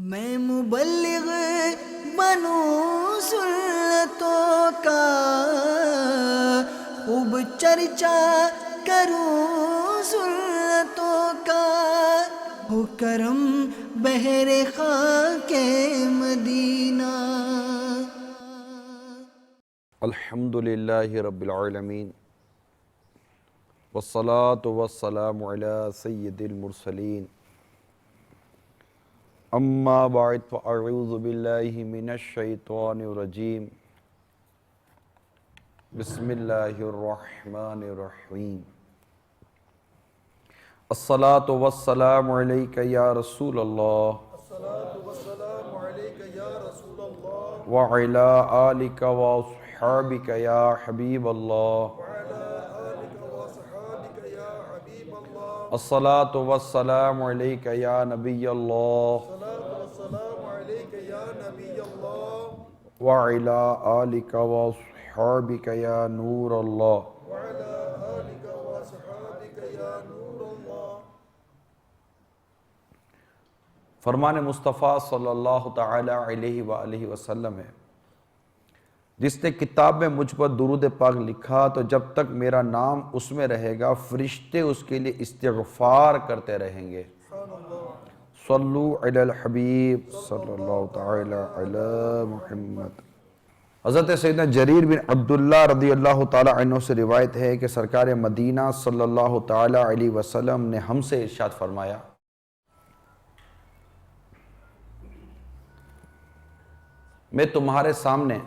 میں مبلغ بنوں سنتوں کا، خوب چرچا کروں سنتوں کا، ہو کرم بہر خاک مدینہ۔ الحمدللہ رب العالمین، والصلاة والسلام علی سید المرسلین، اما بعد فاعوذ باللہ من الشیطان الرجیم، بسم اللہ الرحمن الرحیم۔ الصلاة والسلام علیک یا رسول اللہ، وعلی آلک واصحابک یا حبیب اللہ، الصلاة والسلام علیک یا نبی اللہ، وعلی آلک واصحابک یا نور اللہ۔ فرمان مصطفیٰ صلی اللہ تعالی علیہ وآلہ وسلم ہے، جس نے کتاب میں مجھ پر درود پاک لکھا تو جب تک میرا نام اس میں رہے گا فرشتے اس کے لیے استغفار کرتے رہیں گے۔ صلو علی الحبیب صلی اللہ تعالی علی محمد۔ حضرت سیدنا جریر بن عبداللہ رضی اللہ تعالی عنہ سے روایت ہے کہ سرکار مدینہ صلی اللہ تعالی علیہ وسلم نے ہم سے ارشاد فرمایا، میں تمہارے سامنے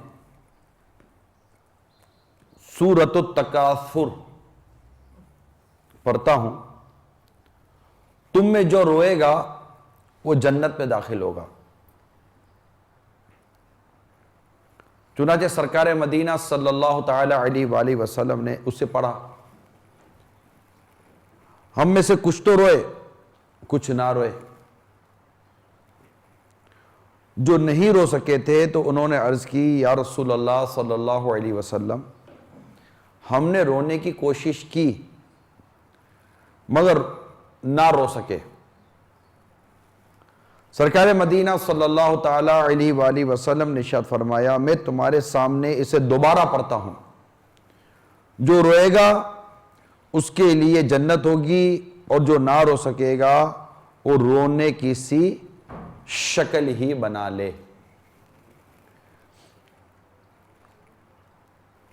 سورۃ التکاثر پڑھتا ہوں، تم میں جو روئے گا وہ جنت میں داخل ہوگا۔ چنانچہ سرکار مدینہ صلی اللہ تعالی علیہ وآلہ وسلم نے اسے پڑھا۔ ہم میں سے کچھ تو روئے، کچھ نہ روئے۔ جو نہیں رو سکے تھے تو انہوں نے عرض کی، یا رسول اللہ صلی اللہ علیہ وسلم، ہم نے رونے کی کوشش کی مگر نہ رو سکے۔ سرکار مدینہ صلی اللہ تعالی علیہ وآلہ وسلم نے ارشاد فرمایا، میں تمہارے سامنے اسے دوبارہ پڑھتا ہوں، جو روئے گا اس کے لیے جنت ہوگی، اور جو نہ رو سکے گا وہ رونے کی سی شکل ہی بنا لے۔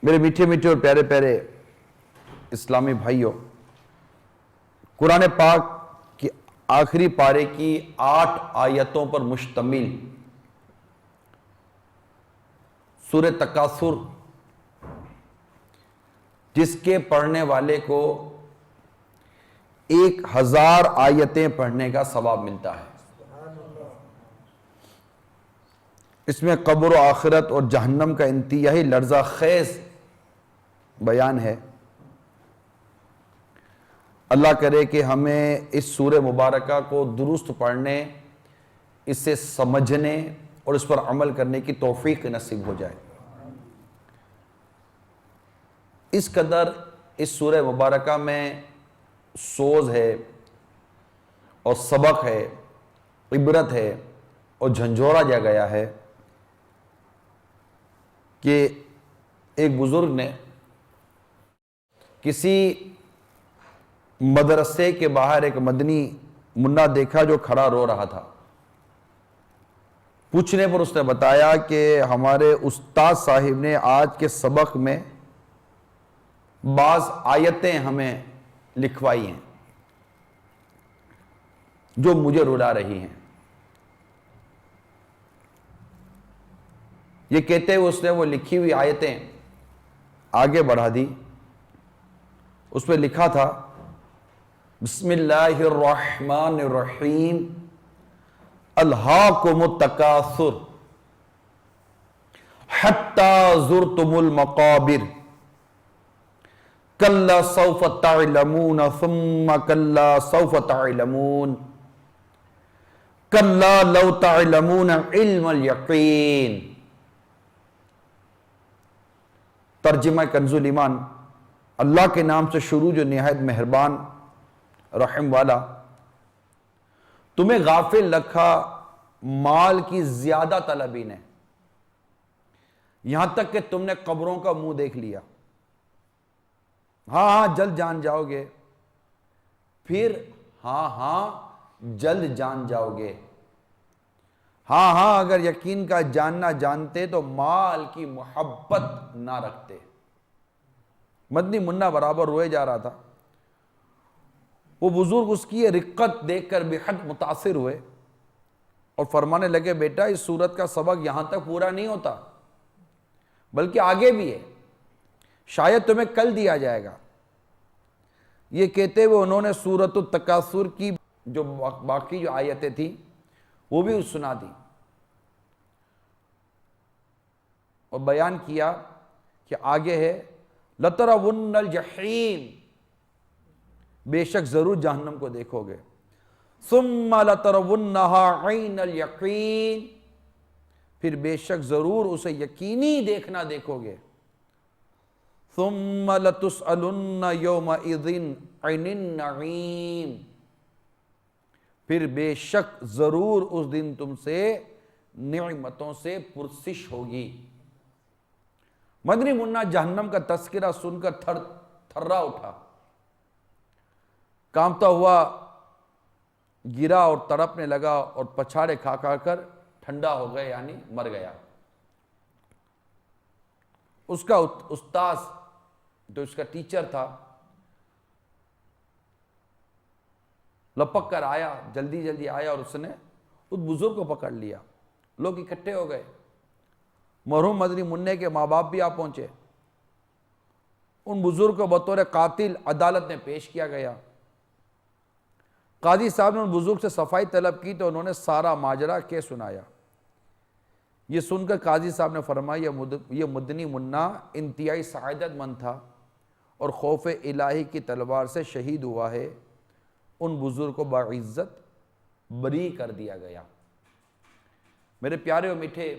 میرے میٹھے میٹھے اور پیارے پیارے اسلامی بھائیوں، قرآن پاک کی آخری پارے کی 8 آیتوں پر مشتمل سورہ تکاثر، جس کے پڑھنے والے کو 1000 آیتیں پڑھنے کا ثواب ملتا ہے۔ اس میں قبر و آخرت اور جہنم کا انتہائی لرزہ خیز بیان ہے۔ اللہ کرے کہ ہمیں اس سورہ مبارکہ کو درست پڑھنے، اسے سمجھنے اور اس پر عمل کرنے کی توفیق نصیب ہو جائے۔ اس قدر اس سورہ مبارکہ میں سوز ہے اور سبق ہے، عبرت ہے اور جھنجھوڑا دیا گیا ہے کہ ایک بزرگ نے کسی مدرسے کے باہر ایک مدنی منا دیکھا جو کھڑا رو رہا تھا۔ پوچھنے پر اس نے بتایا کہ ہمارے استاد صاحب نے آج کے سبق میں بعض آیتیں ہمیں لکھوائی ہیں جو مجھے رلا رہی ہیں۔ یہ کہتے ہوئے اس نے وہ لکھی ہوئی آیتیں آگے بڑھا دی۔ اس پہ لکھا تھا، بسم اللہ الرحمن الرحیم، الہاکم التکاثر حتی زرتم المقابر، کلا سوف تعلمون ثم کلا سوف تعلمون، کلا لو تعلمون علم الیقین۔ ترجمہ کنز الایمان۔ اللہ کے نام سے شروع جو نہایت مہربان رحم والا، تمہیں غافل رکھا مال کی زیادہ طلبی نے، یہاں تک کہ تم نے قبروں کا منہ دیکھ لیا. ہاں ہاں جلد جان جاؤ گے، پھر ہاں ہاں جلد جان جاؤ گے. ہاں ہاں اگر یقین کا جاننا جانتے تو مال کی محبت نہ رکھتے. مدنی منا برابر روئے جا رہا تھا. وہ بزرگ اس کی رقت دیکھ کر بے حد متاثر ہوئے اور فرمانے لگے بیٹا اس سورت کا سبق یہاں تک پورا نہیں ہوتا بلکہ آگے بھی ہے، شاید تمہیں کل دیا جائے گا. یہ کہتے ہوئے انہوں نے سورت التکاثر کی جو باقی جو آیتیں تھیں وہ بھی سنا دی اور بیان کیا کہ آگے ہے لَتَرَوُنَّ الْجَحِيمِ، بے شک ضرور جہنم کو دیکھو گے. ثُمَّ لَتَرَوُنَّهَا عَيْنَ الْيَقِينِ، پھر بے شک ضرور اسے یقینی دیکھنا دیکھو گے. ثُمَّ لَتُسْأَلُنَّ يَوْمَئِذٍ عَنِ النَّعِيمِ، پھر بے شک ضرور اس دن تم سے نعمتوں سے پرسش ہوگی. مدنی منا جہنم کا تذکرہ سن کر تھرا اٹھا، کانپتا ہوا گرا اور تڑپنے لگا اور پچھاڑے کھا کھا کر ٹھنڈا ہو گئے، یعنی مر گیا. اس کا استاذ جو اس کا ٹیچر تھا لپک کر آیا، جلدی جلدی آیا اور اس نے اس بزرگ کو پکڑ لیا. لوگ اکٹھے ہو گئے، مرحوم مدنی منع کے ماں باپ بھی آ پہنچے. ان بزرگ کو بطور قاتل عدالت میں پیش کیا گیا. قاضی صاحب نے ان بزرگ سے صفائی طلب کی تو انہوں نے سارا ماجرا کہہ سنایا. یہ سن کر قاضی صاحب نے فرمایا یہ مدنی منا انتہائی سعادت مند تھا اور خوف الہی کی تلوار سے شہید ہوا ہے. ان بزرگ کو باعزت بری کر دیا گیا. میرے پیارے اور میٹھے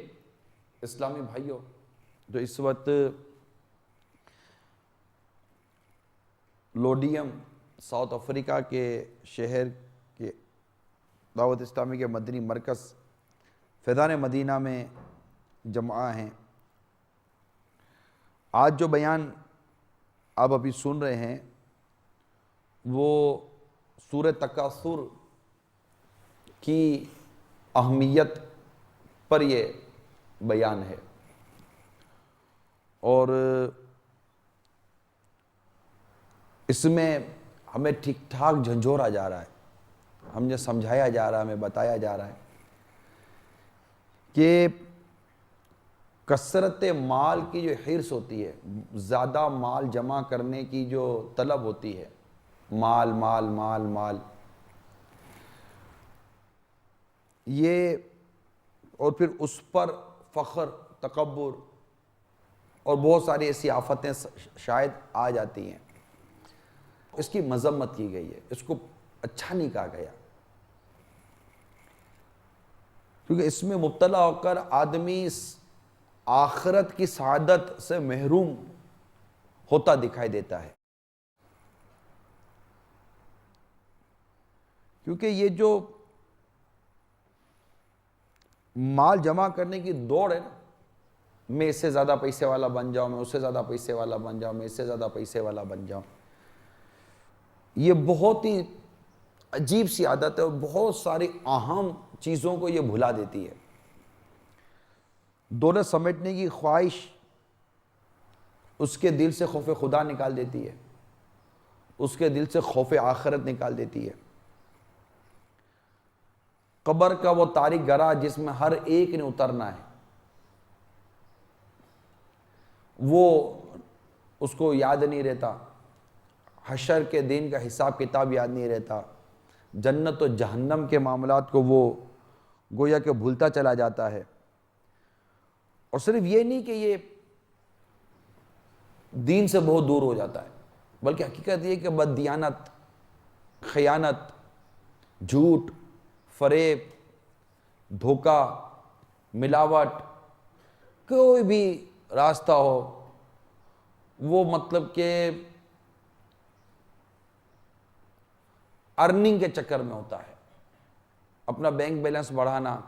اسلامی بھائیوں، جو اس وقت لوڈیم ساؤتھ افریقہ کے شہر کے دعوت اسلامی کے مدنی مرکز فیضان مدینہ میں جمع ہیں، آج جو بیان آپ ابھی سن رہے ہیں وہ سورہ تکاثر کی اہمیت پر یہ بیان ہے. اور اس میں ہمیں ٹھیک ٹھاک جھنجھوڑا جا رہا ہے، ہمیں سمجھایا جا رہا ہے، ہمیں بتایا جا رہا ہے کہ کثرت مال کی جو حرص ہوتی ہے، زیادہ مال جمع کرنے کی جو طلب ہوتی ہے، مال مال مال مال، یہ اور پھر اس پر فخر، تکبر اور بہت ساری ایسی آفتیں شاید آ جاتی ہیں. اس کی مذمت کی گئی ہے، اس کو اچھا نہیں کہا گیا، کیونکہ اس میں مبتلا ہو کر آدمی آخرت کی سعادت سے محروم ہوتا دکھائی دیتا ہے. کیونکہ یہ جو مال جمع کرنے کی دوڑ ہے نا، میں اس سے زیادہ پیسے والا بن جاؤں، میں اس سے زیادہ پیسے والا بن جاؤں، میں اس سے زیادہ پیسے والا بن جاؤں، یہ بہت ہی عجیب سی عادت ہے اور بہت ساری اہم چیزوں کو یہ بھلا دیتی ہے. دولت سمیٹنے کی خواہش اس کے دل سے خوف خدا نکال دیتی ہے، اس کے دل سے خوف آخرت نکال دیتی ہے. قبر کا وہ تاریک گرہ جس میں ہر ایک نے اترنا ہے، وہ اس کو یاد نہیں رہتا. حشر کے دن کا حساب کتاب یاد نہیں رہتا. جنت و جہنم کے معاملات کو وہ گویا کہ بھولتا چلا جاتا ہے. اور صرف یہ نہیں کہ یہ دین سے بہت دور ہو جاتا ہے، بلکہ حقیقت یہ کہ بددیانت، خیانت، جھوٹ، فریب، دھوکہ، ملاوٹ، کوئی بھی راستہ ہو وہ مطلب کہ ارننگ کے چکر میں ہوتا ہے. اپنا بینک بیلنس بڑھانا،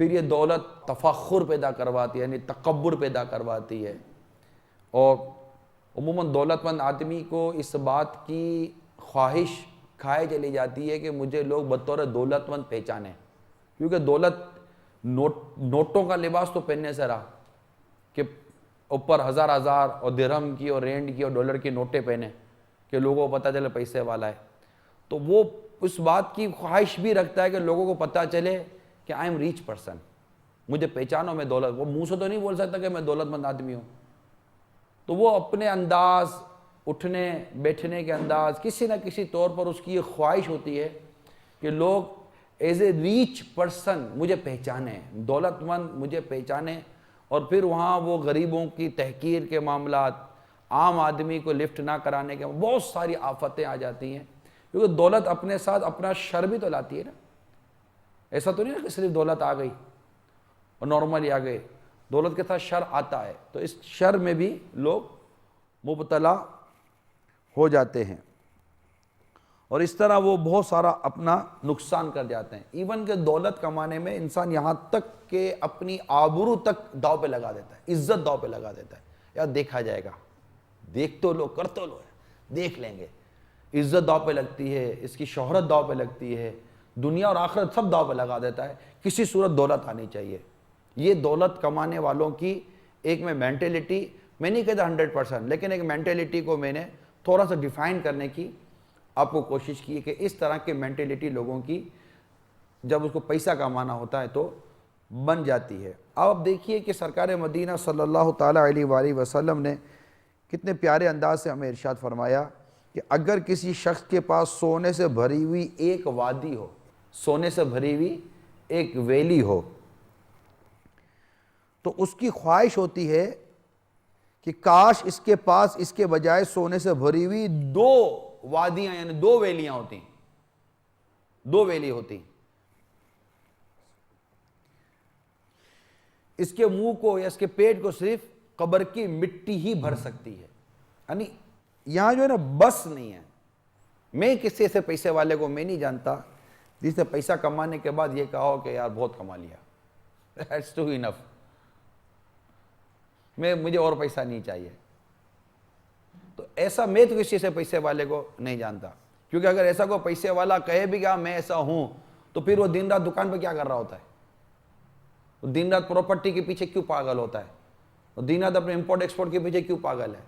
پھر یہ دولت تفاخر پیدا کرواتی ہے، یعنی تکبر پیدا کرواتی ہے. اور عموماً دولت مند آدمی کو اس بات کی خواہش کھائے چلی جاتی ہے کہ مجھے لوگ بطور دولت مند پہچانیں، کیونکہ دولت نوٹوں کا لباس تو پہننے سے رہا کہ اوپر ہزار ہزار اور درہم کی اور رینڈ کی اور ڈالر کی نوٹیں پہنے کہ لوگوں کو پتہ چلے پیسے والا ہے. تو وہ اس بات کی خواہش بھی رکھتا ہے کہ لوگوں کو پتہ چلے کہ آئی ایم ریچ پرسن، مجھے پہچانو میں دولت. وہ منہ سے تو نہیں بول سکتا کہ میں دولت مند آدمی ہوں. تو وہ اپنے انداز، اٹھنے بیٹھنے کے انداز، کسی نہ کسی طور پر اس کی یہ خواہش ہوتی ہے کہ لوگ ایز اے ریچ پرسن مجھے پہچانیں، دولت مند مجھے پہچانیں. اور پھر وہاں وہ غریبوں کی تحقیر کے معاملات، عام آدمی کو لفٹ نہ کرانے کے بہت ساری آفتیں آ جاتی ہیں، کیونکہ دولت اپنے ساتھ اپنا شر بھی تو لاتی ہے نا. ایسا تو نہیں نا کہ صرف دولت آ گئی اور نارملی آ گئے، دولت کے ساتھ شر آتا ہے. تو اس شر میں بھی لوگ مبتلا ہو جاتے ہیں اور اس طرح وہ بہت سارا اپنا نقصان کر جاتے ہیں. ایون کہ دولت کمانے میں انسان یہاں تک کہ اپنی آبرو تک داؤ پہ لگا دیتا ہے، عزت داؤ پہ لگا دیتا ہے. یار دیکھا جائے گا، دیکھ تو لو، کر تو لو، دیکھ لیں گے. عزت داؤ پہ لگتی ہے، اس کی شہرت داؤ پہ لگتی ہے، دنیا اور آخرت سب داؤ پہ لگا دیتا ہے. کسی صورت دولت آنی چاہیے. یہ دولت کمانے والوں کی ایک میں مینٹیلٹی، میں نہیں کہتا 100%، لیکن ایک مینٹیلٹی کو میں نے تھوڑا سا ڈیفائن کرنے کی آپ کو کوشش کی کہ اس طرح کی مینٹیلٹی لوگوں کی جب اس کو پیسہ کمانا ہوتا ہے تو بن جاتی ہے. آپ دیکھیے کہ سرکار مدینہ صلی اللہ تعالیٰ علیہ وآلہ وسلم نے کتنے پیارے انداز سے ہمیں ارشاد فرمایا کہ اگر کسی شخص کے پاس سونے سے بھری ہوئی ایک وادی ہو، سونے سے بھری ہوئی ایک ویلی ہو، تو اس کی خواہش ہوتی ہے کہ کاش اس کے پاس اس کے بجائے سونے سے بھری ہوئی 2 وادیاں یعنی 2 ویلیاں ہوتی، 2 ویلی ہوتی. اس کے منہ کو یا اس کے پیٹ کو صرف قبر کی مٹی ہی بھر سکتی ہے. یعنی یہاں جو ہے نا بس نہیں ہے. میں کسی سے پیسے والے کو میں نہیں جانتا جس نے پیسہ کمانے کے بعد یہ کہا ہو کہ یار بہت کما لیا، That's too enough، مجھے اور پیسہ نہیں چاہیے. تو ایسا میں تو کسی سے پیسے والے کو نہیں جانتا، کیونکہ اگر ایسا کوئی پیسے والا کہے بھی کہ میں ایسا ہوں تو پھر وہ دن رات دکان پہ کیا کر رہا ہوتا ہے؟ وہ دن رات پراپرٹی کے پیچھے کیوں پاگل ہوتا ہے؟ وہ دن رات اپنے امپورٹ ایکسپورٹ کے پیچھے کیوں پاگل ہے؟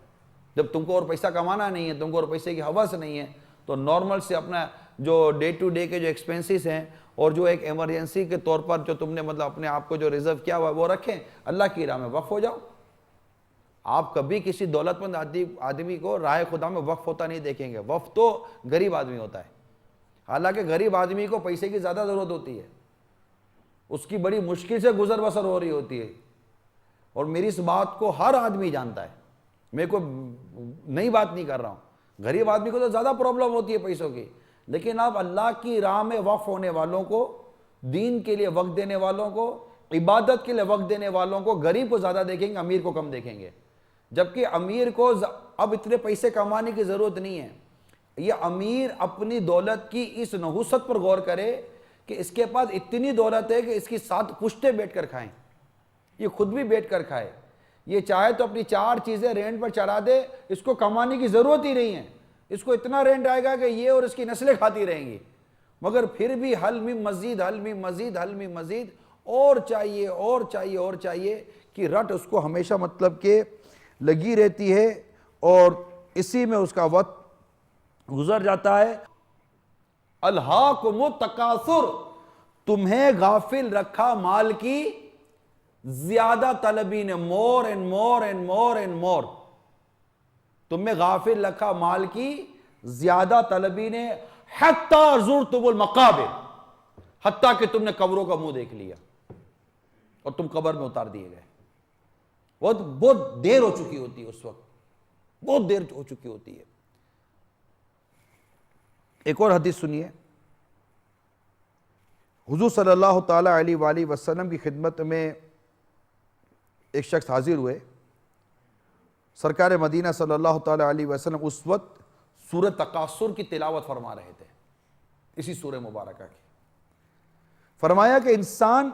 جب تم کو اور پیسہ کمانا نہیں ہے، تم کو اور پیسے کی حوث نہیں ہے، تو نارمل سے اپنا جو ڈے ٹو ڈے کے جو ایکسپینسز ہیں اور جو ایک ایمرجنسی کے طور پر جو تم نے مطلب اپنے آپ کو جو ریزرو کیا ہوا ہے وہ رکھیں، اللہ کی راہ میں وقف ہو جاؤ. آپ کبھی کسی دولت مند آدمی کو راہ خدا میں وقف ہوتا نہیں دیکھیں گے. وقف تو غریب آدمی ہوتا ہے. حالانکہ غریب آدمی کو پیسے کی زیادہ ضرورت ہوتی ہے، اس کی بڑی مشکل سے گزر بسر ہو رہی ہوتی ہے، اور میری اس بات کو ہر آدمی جانتا ہے. میں کوئی نئی بات نہیں کر رہا ہوں. غریب آدمی کو تو زیادہ پرابلم ہوتی ہے پیسوں کی، لیکن آپ اللہ کی راہ میں وقف ہونے والوں کو، دین کے لیے وقت دینے والوں کو، عبادت کے لیے وقت دینے والوں کو، غریب کو زیادہ دیکھیں گے، امیر کو کم دیکھیں گے. جبکہ امیر کو اب اتنے پیسے کمانے کی ضرورت نہیں ہے. یہ امیر اپنی دولت کی اس نحوست پر غور کرے کہ اس کے پاس اتنی دولت ہے کہ اس کی 7 پشتے بیٹھ کر کھائیں، یہ خود بھی بیٹھ کر کھائے. یہ چاہے تو اپنی 4 چیزیں رینٹ پر چڑھا دے، اس کو کمانے کی ضرورت ہی نہیں ہے. اس کو اتنا رینٹ آئے گا کہ یہ اور اس کی نسلیں کھاتی رہیں گی، مگر پھر بھی حل میں مزید، حل میں مزید، حل میں مزید، اور چاہیے اور چاہیے اور چاہیے کی رٹ اس کو ہمیشہ مطلب کہ لگی رہتی ہے، اور اسی میں اس کا وقت گزر جاتا ہے. الہاکم التکاثر، تمہیں غافل رکھا مال کی زیادہ طلبی نے، more and more and more and more. تمہیں غافل رکھا مال کی زیادہ طلبی نے، حتی زرتم المقابر، حتیٰ کہ تم نے قبروں کا منہ دیکھ لیا اور تم قبر میں اتار دیے گئے. بہت دیر ہو چکی ہوتی ہے اس وقت، بہت دیر ہو چکی ہوتی ہے. ایک اور حدیث سنیے. حضور صلی اللہ تعالیٰ علیہ وآلہ وسلم کی خدمت میں ایک شخص حاضر ہوئے. سرکار مدینہ صلی اللہ تعالیٰ علیہ وسلم اس وقت سورہ تکاثر کی تلاوت فرما رہے تھے، اسی سورہ مبارکہ کی. فرمایا کہ انسان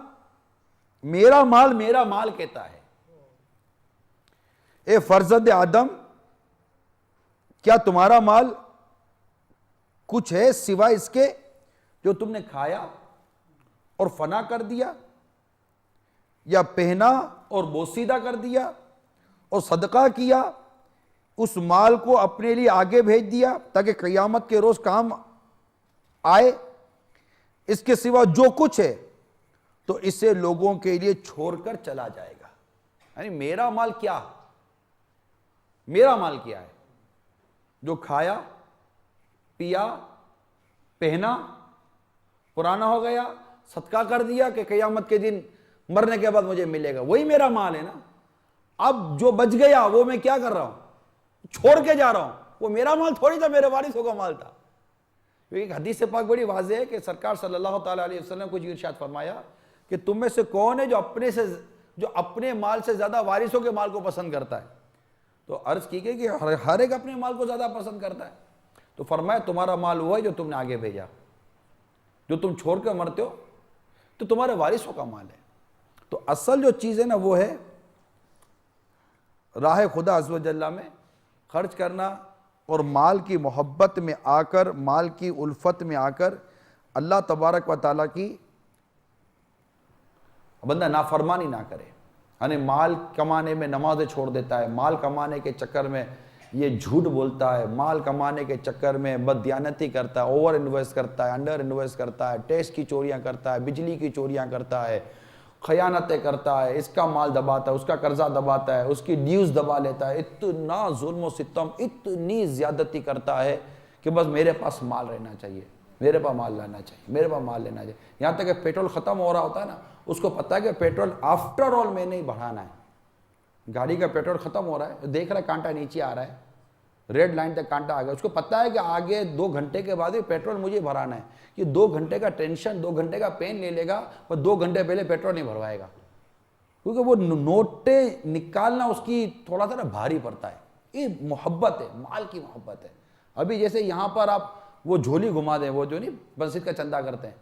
میرا مال کہتا ہے۔ اے فرزند آدم، کیا تمہارا مال کچھ ہے سوائے اس کے جو تم نے کھایا اور فنا کر دیا، یا پہنا اور بوسیدہ کر دیا اور صدقہ کیا، اس مال کو اپنے لیے آگے بھیج دیا تاکہ قیامت کے روز کام آئے؟ اس کے سوا جو کچھ ہے تو اسے لوگوں کے لیے چھوڑ کر چلا جائے گا۔ یعنی میرا مال کیا ہے؟ جو کھایا، پیا، پہنا، پرانا ہو گیا، صدقہ کر دیا کہ قیامت کے دن مرنے کے بعد مجھے ملے گا، وہی میرا مال ہے نا۔ اب جو بچ گیا وہ میں کیا کر رہا ہوں؟ چھوڑ کے جا رہا ہوں۔ وہ میرا مال تھوڑی تھا، میرے وارثوں کا مال تھا۔ ایک حدیث پاک بڑی واضح ہے کہ سرکار صلی اللہ تعالیٰ علیہ وسلم کو ارشاد فرمایا کہ تم میں سے کون ہے جو اپنے مال سے زیادہ وارثوں کے مال کو پسند کرتا ہے؟ تو عرض کی گئی کہ ہر ایک اپنے مال کو زیادہ پسند کرتا ہے۔ تو فرمایا تمہارا مال ہوا ہے جو تم نے آگے بھیجا، جو تم چھوڑ کے مرتے ہو تو تمہارے وارثوں کا مال ہے۔ تو اصل جو چیز ہے نا وہ ہے راہ خدا عز و جل میں خرچ کرنا، اور مال کی محبت میں آ کر، مال کی الفت میں آ کر اللہ تبارک و تعالیٰ کی بندہ نافرمانی نہ کرے۔ یعنی مال کمانے میں نمازیں چھوڑ دیتا ہے، مال کمانے کے چکر میں یہ جھوٹ بولتا ہے، مال کمانے کے چکر میں بددیانتی کرتا ہے، اوور انویسٹ کرتا ہے، انڈر انویسٹ کرتا ہے، ٹیکس کی چوریاں کرتا ہے، بجلی کی چوریاں کرتا ہے، خیانتیں کرتا ہے، اس کا مال دباتا ہے، اس کا قرضہ دباتا ہے، اس کی ڈیوز دبا لیتا ہے، اتنا ظلم و ستم، اتنی زیادتی کرتا ہے کہ بس میرے پاس مال رہنا چاہیے، میرے پاس مال لانا چاہیے، میرے پاس مال لینا چاہیے۔ یہاں تک کہ پیٹرول ختم ہو رہا ہوتا ہے نا، اس کو پتہ ہے کہ پیٹرول آفٹر آل میں نہیں بڑھانا ہے۔ گاڑی کا پیٹرول ختم ہو رہا ہے، دیکھ رہا ہے کانٹا نیچے آ رہا ہے، ریڈ لائن تک کانٹا آ گیا، اس کو پتہ ہے کہ آگے 2 گھنٹے کے بعد پیٹرول مجھے بھرانا ہے۔ یہ 2 گھنٹے کا ٹینشن، 2 گھنٹے کا پین لے لے گا، پر 2 گھنٹے پہلے پیٹرول نہیں بھروائے گا، کیونکہ وہ نوٹیں نکالنا اس کی تھوڑا سا نا بھاری پڑتا ہے۔ یہ محبت ہے، مال کی محبت ہے۔ ابھی جیسے یہاں پر آپ وہ جھولی گھما دیں، وہ جو نہیں مسجد کا چندہ کرتے ہیں،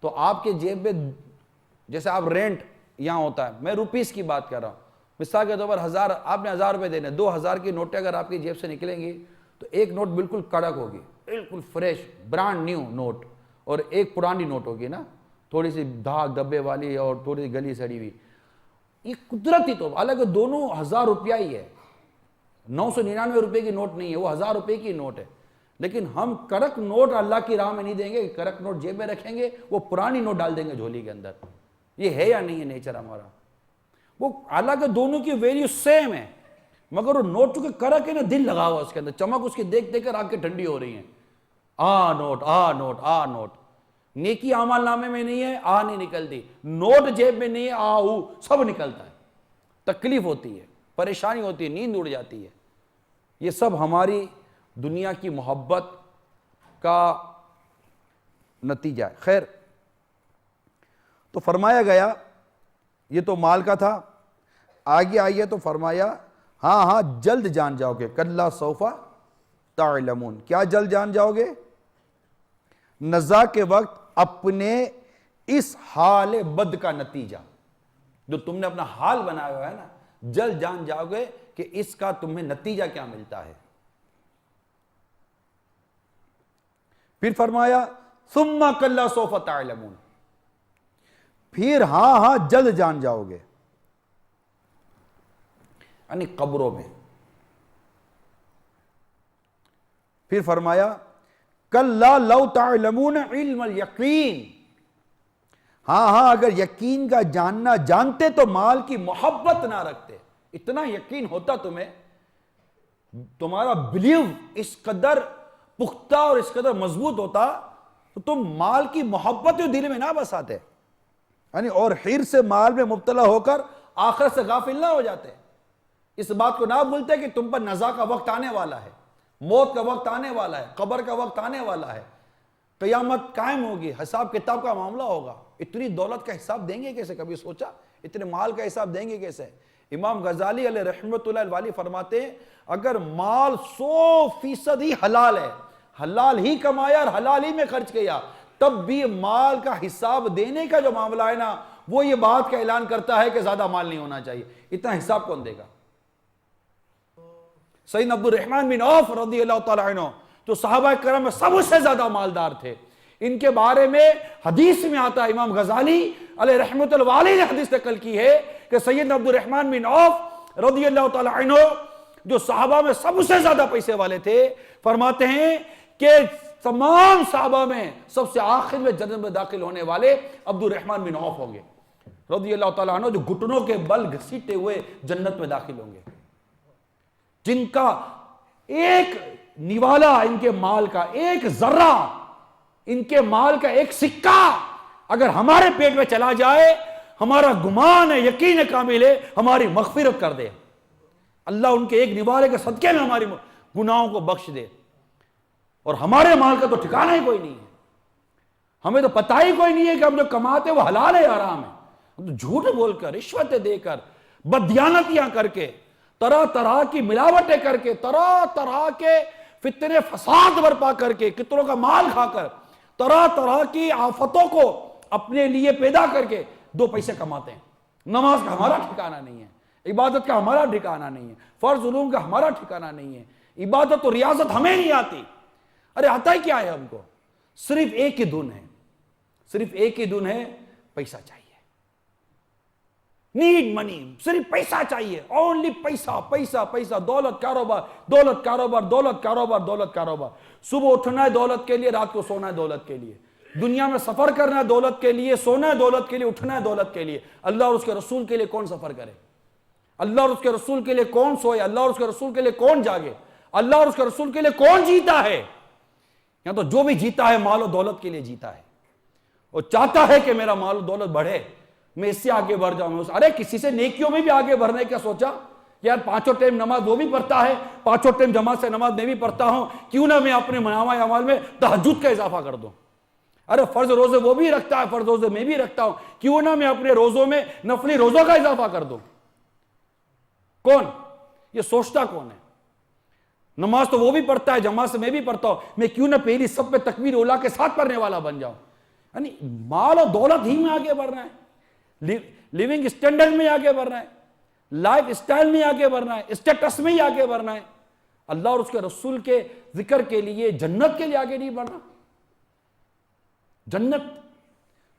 تو آپ کے جیب میں جیسے آپ رینٹ یہاں ہوتا ہے، میں روپیز کی بات کر رہا ہوں، مثال کے طور پر 1000 آپ نے 1000 روپے دینے، 2000 کی نوٹیں اگر آپ کی جیب سے نکلیں گی تو ایک نوٹ بالکل کڑک ہوگی، بالکل فریش برانڈ نیو نوٹ، اور ایک پرانی نوٹ ہوگی نا، تھوڑی سی دھاگ دبے والی اور تھوڑی سی گلی سڑی ہوئی۔ یہ قدرتی تو حالانکہ دونوں 1000 روپیہ ہی ہے، 999 روپے کی نوٹ نہیں ہے، وہ 1000 روپے کی نوٹ ہے، لیکن ہم کرک نوٹ اللہ کی راہ میں نہیں دیں گے، کرک نوٹ جیب میں رکھیں گے، وہ پرانی نوٹ ڈال دیں گے جھولی کے اندر۔ یہ ہے یا نہیں ہے نیچر ہمارا؟ وہ حالانکہ دونوں کی ویلیو سیم ہے، مگر وہ نوٹ چونکہ کرک ہے نا، دل لگا ہوا اس کے اندر، چمک اس کی دیکھ دیکھ کر آنکھیں ٹھنڈی ہو رہی ہیں۔ نوٹ نوٹ، نیکی اعمال نامے میں نہیں ہے، نہیں نکلتی، نوٹ جیب میں نہیں ہے، سب نکلتا ہے، تکلیف ہوتی ہے، پریشانی ہوتی ہے، نیند اڑ جاتی ہے۔ یہ سب ہماری دنیا کی محبت کا نتیجہ ہے۔ خیر، تو فرمایا گیا یہ تو مال کا تھا، آگے آئیے تو فرمایا ہاں جلد جان جاؤ گے، کلا سوف تعلمون، کیا جلد جان جاؤ گے؟ نزا کے وقت اپنے اس حال بد کا نتیجہ جو تم نے اپنا حال بنایا ہوا ہے نا، جلد جان جاؤ گے کہ اس کا تمہیں نتیجہ کیا ملتا ہے۔ پھر فرمایا ثم کلا سوف تعلمون، پھر ہاں جلد جان جاؤ گے، یعنی قبروں میں۔ پھر فرمایا کلا لو تعلمون علم الیقین، ہاں اگر یقین کا جاننا جانتے تو مال کی محبت نہ رکھتے۔ اتنا یقین ہوتا تمہیں، تمہارا بلیو اس قدر پختہ اور اس قدر مضبوط ہوتا تو تم مال کی محبت دل میں نہ بساتے، یعنی اور حرص سے مال میں مبتلا ہو کر آخرت سے غافل نہ ہو جاتے۔ اس بات کو نہ بھولتے کہ تم پر نزا کا وقت آنے والا ہے، موت کا وقت آنے والا ہے، قبر کا وقت آنے والا ہے، قیامت قائم ہوگی، حساب کتاب کا معاملہ ہوگا۔ اتنی دولت کا حساب دیں گے کیسے؟ کبھی سوچا اتنے مال کا حساب دیں گے کیسے؟ امام غزالی علیہ رحمت اللہ الوالی فرماتے ہیں اگر مال 100% ہی حلال ہے، حلال ہی کمایا اور حلال ہی میں خرچ کیا، تب بھی مال کا حساب دینے کا جو معاملہ ہے نا وہ یہ بات کا اعلان کرتا ہے کہ زیادہ مال نہیں ہونا چاہیے. اتنا حساب کون دے گا؟ سیدنا عبد الرحمن بن عوف رضی اللہ تعالیٰ عنہ جو صحابہ کرام میں سب سے زیادہ مالدار تھے، ان کے بارے میں حدیث میں آتا ہے، امام غزالی علیہ رحمت اللہ علیہ نے حدیث نقل کی ہے کہ سیدنا عبد الرحمن بن عوف رضی اللہ تعالیٰ عنہ جو صحابہ میں سب سے زیادہ پیسے والے تھے، فرماتے ہیں کہ تمام صحابہ میں سب سے آخر میں جنت میں داخل ہونے والے عبد الرحمن بن عوف ہوں گے رضی اللہ تعالیٰ عنہ، جو گھٹنوں کے بل گھسیٹے ہوئے جنت میں داخل ہوں گے، جن کا ایک نوالا ان کے مال کا، ایک ذرہ ان کے مال کا، ایک سکہ اگر ہمارے پیٹ میں چلا جائے، ہمارا گمان ہے، یقین کامل ہے، ہماری مغفرت کر دے اللہ، ان کے ایک نوالے کے صدقے میں ہماری گناہوں کو بخش دے. اور ہمارے مال کا تو ٹھکانہ ہی کوئی نہیں ہے، ہمیں تو پتہ ہی کوئی نہیں ہے کہ ہم جو کماتے وہ حلال ہے یا حرام ہے. ہم تو جھوٹ بول کر، رشوتیں دے کر، بددیانتیاں کر کے، طرح طرح کی ملاوٹیں کر کے، طرح طرح کے فتنے فساد برپا کر کے، کتنوں کا مال کھا کر، طرح طرح کی آفتوں کو اپنے لیے پیدا کر کے 2 پیسے کماتے ہیں. نماز کا ہمارا ٹھکانہ نہیں ہے، عبادت کا ہمارا ٹھکانہ نہیں ہے، فرض علوم کا ہمارا ٹھکانہ نہیں ہے، عبادت و ریاضت ہمیں نہیں آتی. ارے آتا ہی کیا ہے ہم کو؟ صرف ایک ہی دھن ہے، صرف ایک ہی دھن ہے، پیسہ چاہیے. نیڈ منی، صرف پیسہ چاہیے، اونلی پیسہ پیسہ پیسہ، دولت کاروبار دولت کاروبار دولت کاروبار دولت کاروبار. صبح اٹھنا ہے دولت کے لیے، رات کو سونا ہے دولت کے لیے، دنیا میں سفر کرنا ہے دولت کے لیے، سونا ہے دولت کے لیے، اٹھنا ہے دولت کے لیے. اللہ اور اس کے رسول کے لیے کون سفر کرے؟ اللہ اور اس کے رسول کے لیے کون سوئے؟ اللہ اور اس کے رسول کے لیے کون جاگے؟ اللہ اور اس کے رسول کے لیے کون جیتا ہے؟ یہاں تو جو بھی جیتا ہے مال و دولت کے لیے جیتا ہے، اور چاہتا ہے کہ میرا مال و دولت بڑھے، میں اس سے آگے بڑھ جاؤں. ارے کسی سے نیکیوں میں بھی آگے بڑھنے کا سوچا؟ یار 5 ٹائم نماز وہ بھی پڑھتا ہے، 5 ٹائم جماعت سے نماز میں بھی پڑھتا ہوں، کیوں نہ میں اپنے منامہ اعمال میں تہجد کا اضافہ کر دوں؟ ارے فرض روزے وہ بھی رکھتا ہے، فرض روزے میں بھی رکھتا ہوں، کیوں نہ میں اپنے روزوں میں نفلی روزوں کا اضافہ کر دوں؟ کون یہ سوچتا کون ہے؟ نماز تو وہ بھی پڑھتا ہے، جماعت سے میں بھی پڑھتا ہوں، میں کیوں نہ پہلی سب پہ تکبیر اولا کے ساتھ پڑھنے والا بن جاؤں؟ یعنی مال اور دولت ہی میں آگے بڑھ رہا ہے، لیونگ اسٹینڈرڈ میں آگے بڑھ رہا ہے، لائف اسٹائل میں آگے بڑھنا ہے، اسٹیٹس میں ہی آگے بڑھنا ہے. اللہ اور اس کے رسول کے ذکر کے لیے، جنت کے لیے آگے نہیں بڑھنا. جنت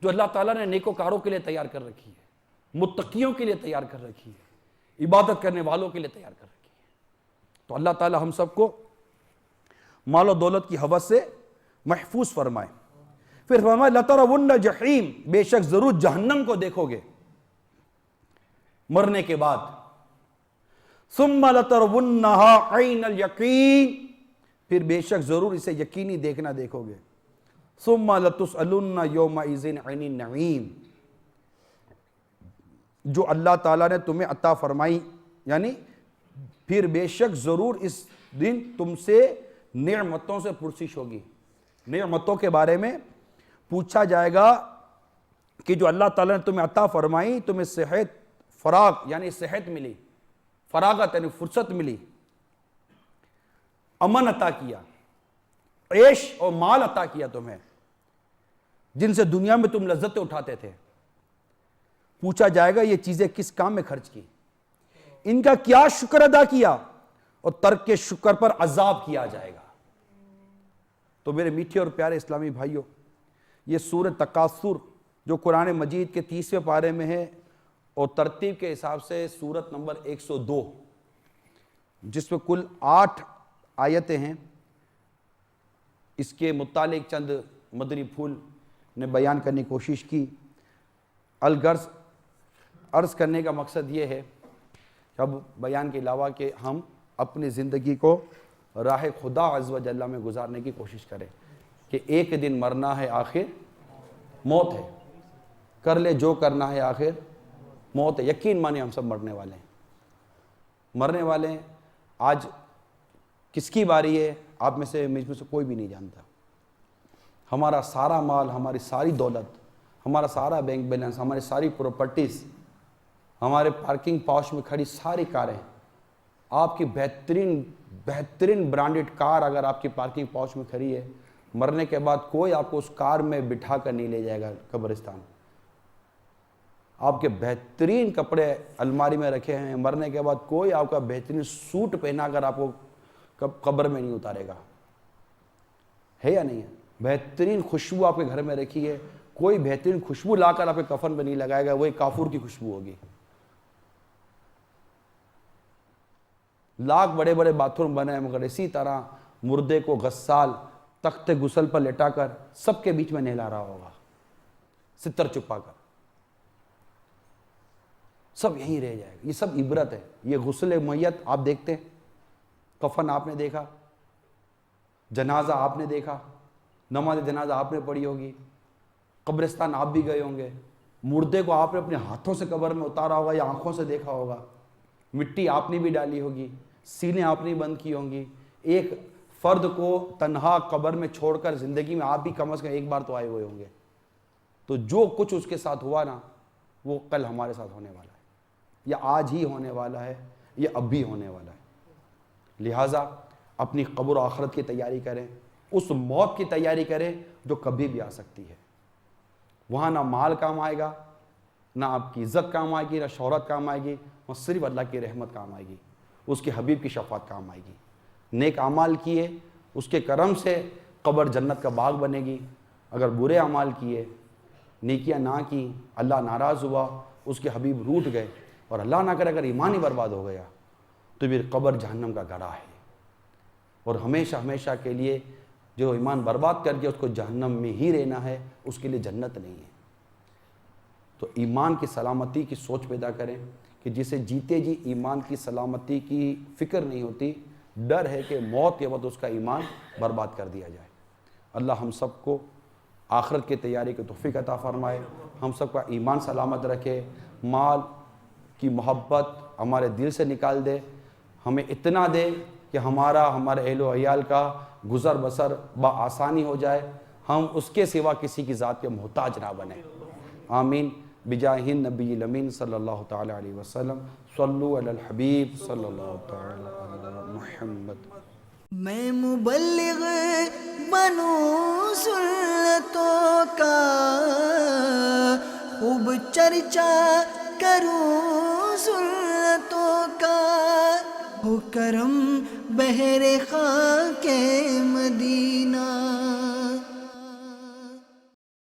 جو اللہ تعالیٰ نے نیکوکاروں کے لیے تیار کر رکھی ہے، متقیوں کے لیے تیار کر رکھی ہے، عبادت کرنے والوں کے لیے تیار کر رکھی ہے. تو اللہ تعالیٰ ہم سب کو مال و دولت کی ہوس سے محفوظ فرمائے. پھر فرمائے لَتَرَوُنَّ جَحِیم، بے شک ضرور جہنم کو دیکھو گے مرنے کے بعد. ثُمَّ لَتَرَوُنَّهَا عَيْنَ الْيَقِينِ، پھر بے شک ضرور اسے یقینی دیکھنا دیکھو گے. ثُمَّ لَتُسْأَلُنَّ يَوْمَئِذٍ عَنِ النَّعِيمِ، جو اللہ تعالیٰ نے تمہیں عطا فرمائی، یعنی پھر بے شک ضرور اس دن تم سے نعمتوں سے پرسش ہوگی. نعمتوں کے بارے میں پوچھا جائے گا کہ جو اللہ تعالیٰ نے تمہیں عطا فرمائی، تمہیں صحت، فراغ یعنی صحت ملی، فراغت یعنی فرصت ملی، امن عطا کیا، عیش اور مال عطا کیا تمہیں، جن سے دنیا میں تم لذتیں اٹھاتے تھے. پوچھا جائے گا یہ چیزیں کس کام میں خرچ کی، ان کا کیا شکر ادا کیا، اور ترک کے شکر پر عذاب کیا جائے گا. تو میرے میٹھے اور پیارے اسلامی بھائیوں، یہ سورۃ تکاثر جو قرآن مجید کے 30ویں پارے میں ہے، اور ترتیب کے حساب سے سورت نمبر 102، جس میں کل 8 آیتیں ہیں، اس کے متعلق چند مدنی پھول نے بیان کرنے کی کوشش کی. الغرض عرض کرنے کا مقصد یہ ہے کہ اب بیان کے علاوہ کہ ہم اپنی زندگی کو راہ خدا عز و جل میں گزارنے کی کوشش کریں کہ ایک دن مرنا ہے، آخر موت ہے، کر لے جو کرنا ہے، آخر موت ہے. یقین مانے ہم سب مرنے والے ہیں، مرنے والے ہیں. آج کس کی باری ہے آپ میں سے، مجھ میں سے کوئی بھی نہیں جانتا. ہمارا سارا مال، ہماری ساری دولت، ہمارا سارا بینک بیلنس، ہماری ساری پراپرٹیز، ہمارے پارکنگ پاش میں کھڑی ساری کاریں، آپ کی بہترین برانڈڈ کار اگر آپ کی پارکنگ پاش میں کھڑی ہے، مرنے کے بعد کوئی آپ کو اس کار میں بٹھا کر نہیں لے جائے گا قبرستان. آپ کے بہترین کپڑے الماری میں رکھے ہیں، مرنے کے بعد کوئی آپ کا بہترین سوٹ پہنا کر آپ کو قبر میں نہیں اتارے گا، ہے یا نہیں ہے؟ بہترین خوشبو آپ کے گھر میں رکھی ہے، کوئی بہترین خوشبو لا کر آپ کے کفن میں نہیں لگائے گا، وہی کافور کی خوشبو ہوگی۔ لاکھ بڑے بڑے باتھ روم بنے ہیں، مگر اسی طرح مردے کو غسال تخت غسل پر لٹا کر سب کے بیچ میں نہلا رہا ہوگا، ستر چھپا کر، سب یہیں رہ جائے گا۔ یہ سب عبرت ہے۔ یہ غسل میت آپ دیکھتے ہیں، کفن آپ نے دیکھا، جنازہ آپ نے دیکھا، نماز جنازہ آپ نے پڑھی ہوگی، قبرستان آپ بھی گئے ہوں گے، مردے کو آپ نے اپنے ہاتھوں سے قبر میں اتارا ہوگا یا آنکھوں سے دیکھا ہوگا، مٹی آپ نے بھی ڈالی ہوگی، سینے آپ نے بند کی ہوں گی۔ ایک فرد کو تنہا قبر میں چھوڑ کر زندگی میں آپ بھی کم از کم ایک بار تو آئے ہوئے ہوں گے۔ تو جو کچھ اس کے ساتھ ہوا نا، وہ کل ہمارے ساتھ ہونے والا ہے، یا آج ہی ہونے والا ہے، یا اب بھی ہونے والا ہے۔ لہٰذا اپنی قبر و آخرت کی تیاری کریں، اس موت کی تیاری کریں جو کبھی بھی آ سکتی ہے۔ وہاں نہ مال کام آئے گا، نہ آپ کی عزت کام آئے گی، نہ شہرت کام آئے گی، وہاں صرف اللہ کی رحمت کام آئے گی، اس کے حبیب کی شفاعت کام آئے گی۔ نیک اعمال کیے، اس کے کرم سے قبر جنت کا باغ بنے گی۔ اگر برے اعمال کیے، نیکیاں نہ کی، اللہ ناراض ہوا، اس کے حبیب روٹھ گئے، اور اللہ نہ کرے اگر ایمان ہی برباد ہو گیا تو پھر قبر جہنم کا گڑھا ہے، اور ہمیشہ ہمیشہ کے لیے جو ایمان برباد کر کے اس کو جہنم میں ہی رہنا ہے، اس کے لیے جنت نہیں ہے۔ تو ایمان کی سلامتی کی سوچ پیدا کریں کہ جسے جیتے جی ایمان کی سلامتی کی فکر نہیں ہوتی، ڈر ہے کہ موت کے وقت اس کا ایمان برباد کر دیا جائے۔ اللہ ہم سب کو آخرت کی تیاری کی توفیق عطا فرمائے، ہم سب کا ایمان سلامت رکھے، مال کی محبت ہمارے دل سے نکال دے، ہمیں اتنا دے کہ ہمارے اہل و عیال کا گزر بسر بآسانی ہو جائے، ہم اس کے سوا کسی کی ذات کے محتاج نہ بنیں۔ آمین بجاہ النبی الامین صلی اللہ تعالی علیہ وسلم۔ صلو علی الحبیب صلی اللہ تعالی علی محمد۔ میں مبلغ بنوں سنتوں کا، خوب چرچا کروں سنتوں کا، ہو کرم بہر خاک مدینہ۔